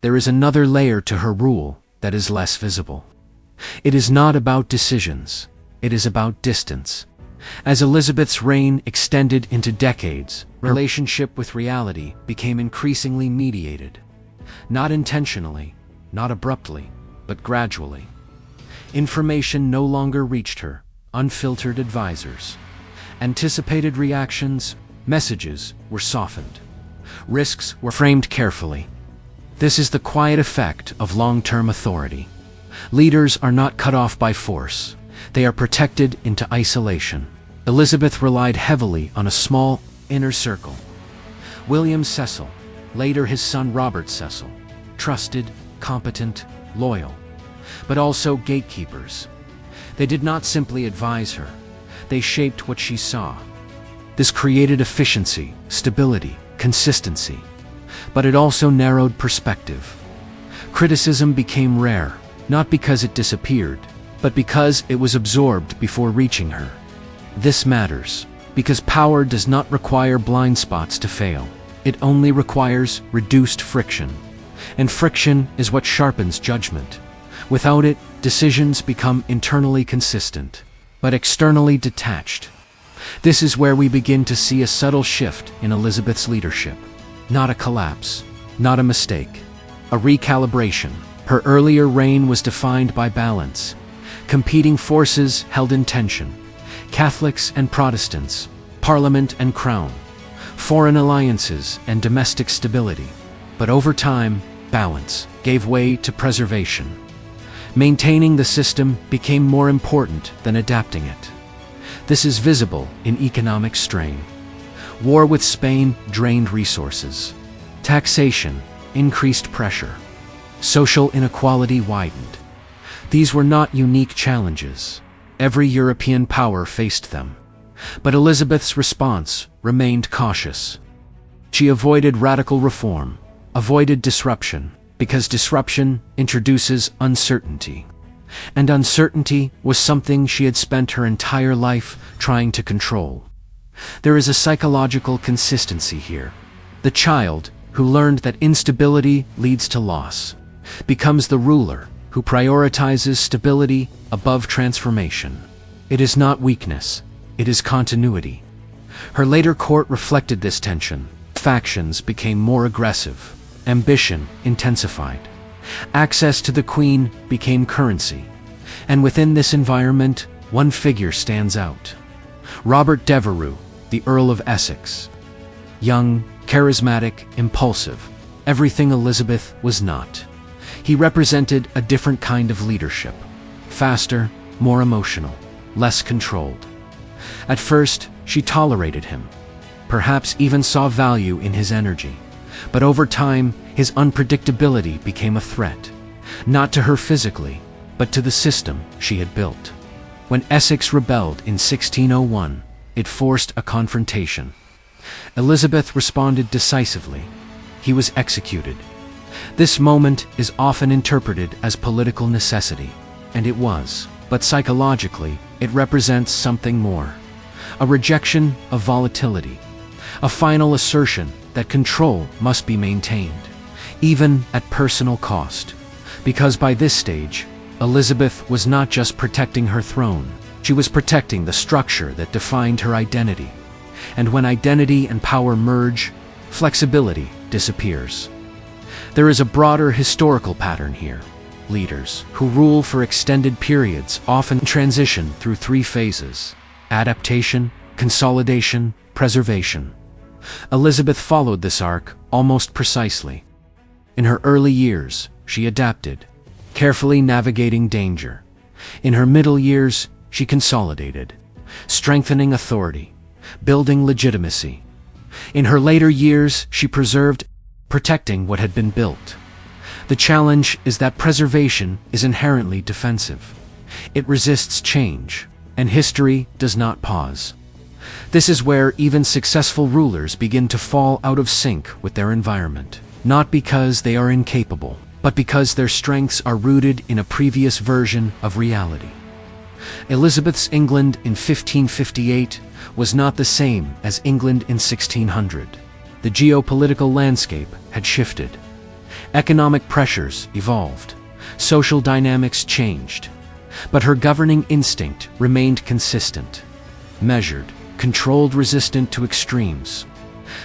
there is another layer to her rule that is less visible. It is not about decisions, it is about distance. As Elizabeth's reign extended into decades, her relationship with reality became increasingly mediated. Not intentionally, not abruptly, but gradually. Information no longer reached her, unfiltered advisors. Anticipated reactions, messages were softened. Risks were framed carefully. This is the quiet effect of long-term authority. Leaders are not cut off by force. They are protected into isolation. Elizabeth relied heavily on a small, inner circle. William Cecil, later his son Robert Cecil, trusted, competent, loyal, but also gatekeepers. They did not simply advise her. They shaped what she saw. This created efficiency, stability, consistency, but it also narrowed perspective. Criticism became rare, not because it disappeared, but because it was absorbed before reaching her. This matters, because power does not require blind spots to fail. It only requires reduced friction. And friction is what sharpens judgment. Without it, decisions become internally consistent, but externally detached. This is where we begin to see a subtle shift in Elizabeth's leadership. Not a collapse, not a mistake, a recalibration. Her earlier reign was defined by balance. Competing forces held in tension. Catholics and Protestants, Parliament and Crown, foreign alliances and domestic stability. But over time, balance gave way to preservation. Maintaining the system became more important than adapting it. This is visible in economic strain. War with Spain drained resources. Taxation increased pressure. Social inequality widened. These were not unique challenges. Every European power faced them. But Elizabeth's response remained cautious. She avoided radical reform, avoided disruption, because disruption introduces uncertainty. And uncertainty was something she had spent her entire life trying to control. There is a psychological consistency here. The child, who learned that instability leads to loss, becomes the ruler who prioritizes stability above transformation. It is not weakness, it is continuity. Her later court reflected this tension. Factions became more aggressive. Ambition intensified. Access to the queen became currency. And within this environment, one figure stands out. Robert Devereux, the Earl of Essex. Young, charismatic, impulsive, everything Elizabeth was not. He represented a different kind of leadership. Faster, more emotional, less controlled. At first, she tolerated him, perhaps even saw value in his energy. But over time, his unpredictability became a threat, not to her physically, but to the system she had built. When Essex rebelled in 1601, it forced a confrontation. Elizabeth responded decisively. He was executed. This moment is often interpreted as political necessity, and it was, but psychologically, it represents something more. A rejection of volatility, a final assertion that control must be maintained, even at personal cost. Because by this stage, Elizabeth was not just protecting her throne, she was protecting the structure that defined her identity. And when identity and power merge, flexibility disappears. There is a broader historical pattern here. Leaders who rule for extended periods often transition through three phases: adaptation, consolidation, preservation. Elizabeth followed this arc almost precisely. In her early years, she adapted, carefully navigating danger. In her middle years, she consolidated, strengthening authority, building legitimacy. In her later years, she preserved, protecting what had been built. The challenge is that preservation is inherently defensive. It resists change, and history does not pause. This is where even successful rulers begin to fall out of sync with their environment, not because they are incapable, but because their strengths are rooted in a previous version of reality. Elizabeth's England in 1558 was not the same as England in 1600. The geopolitical landscape had shifted. Economic pressures evolved. Social dynamics changed. But her governing instinct remained consistent. Measured, controlled, resistant to extremes.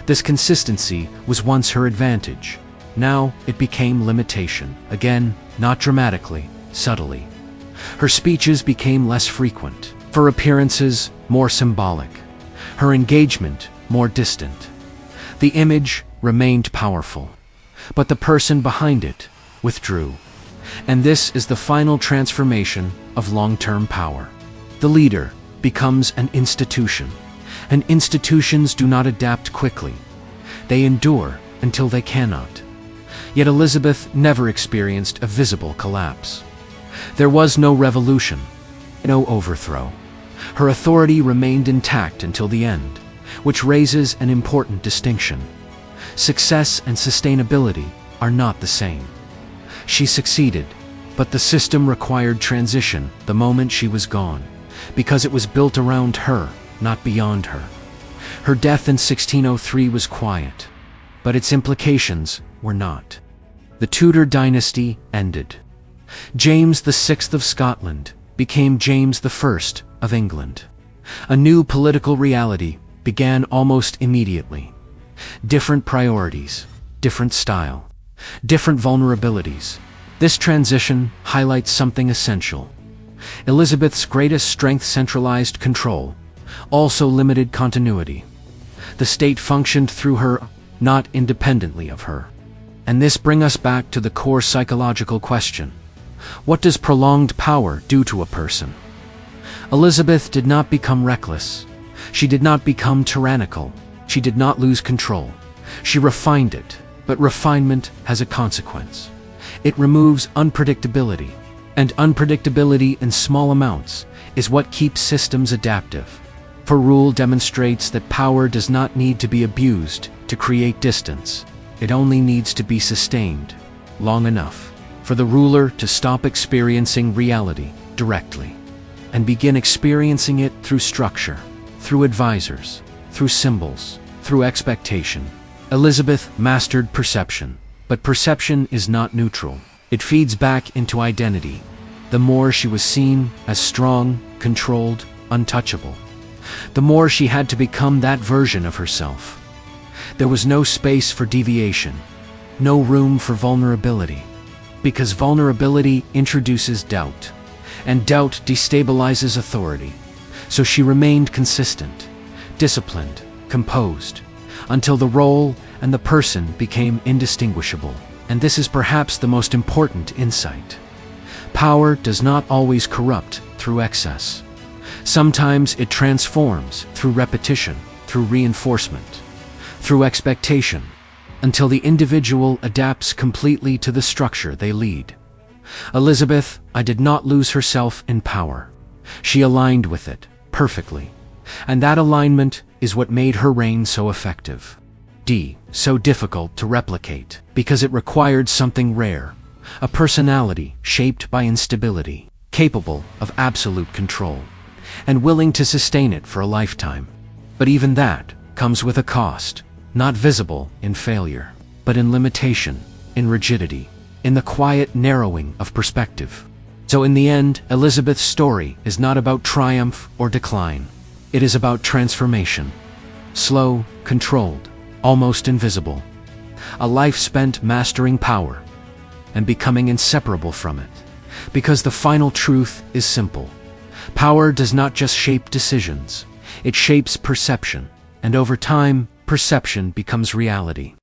This consistency was once her advantage. Now it became limitation. Again, not dramatically, subtly. Her speeches became less frequent. Her appearances more symbolic. Her engagement more distant. The image remained powerful, but the person behind it withdrew. And this is the final transformation of long-term power. The leader becomes an institution, and institutions do not adapt quickly. They endure until they cannot. Yet Elizabeth never experienced a visible collapse. There was no revolution, no overthrow. Her authority remained intact until the end, which raises an important distinction. Success and sustainability are not the same. She succeeded, but the system required transition the moment she was gone, because it was built around her, not beyond her. Her death in 1603 was quiet, but its implications were not. The Tudor dynasty ended. James VI of Scotland became James I of England. A new political reality began almost immediately. Different priorities, different style, different vulnerabilities. This transition highlights something essential. Elizabeth's greatest strength, centralized control, also limited continuity. The state functioned through her, not independently of her. And this brings us back to the core psychological question. What does prolonged power do to a person? Elizabeth did not become reckless. She did not become tyrannical. She did not lose control. She refined it, but refinement has a consequence. It removes unpredictability, and unpredictability in small amounts is what keeps systems adaptive. Her rule demonstrates that power does not need to be abused to create distance. It only needs to be sustained long enough for the ruler to stop experiencing reality directly and begin experiencing it through structure, through advisors, through symbols, through expectation. Elizabeth mastered perception, but perception is not neutral. It feeds back into identity. The more she was seen as strong, controlled, untouchable, the more she had to become that version of herself. There was no space for deviation, no room for vulnerability, because vulnerability introduces doubt, and doubt destabilizes authority. So she remained consistent, disciplined, composed, until the role and the person became indistinguishable. And this is perhaps the most important insight. Power does not always corrupt through excess. Sometimes it transforms through repetition, through reinforcement, through expectation, until the individual adapts completely to the structure they lead. Elizabeth did not lose herself in power. She aligned with it perfectly, and that alignment is what made her reign so effective. So difficult to replicate, because it required something rare, a personality shaped by instability, capable of absolute control, and willing to sustain it for a lifetime. But even that comes with a cost, not visible in failure, but in limitation, in rigidity, in the quiet narrowing of perspective. So in the end, Elizabeth's story is not about triumph or decline. It is about transformation. Slow, controlled, almost invisible. A life spent mastering power and becoming inseparable from it. Because the final truth is simple. Power does not just shape decisions. It shapes perception. And over time, perception becomes reality.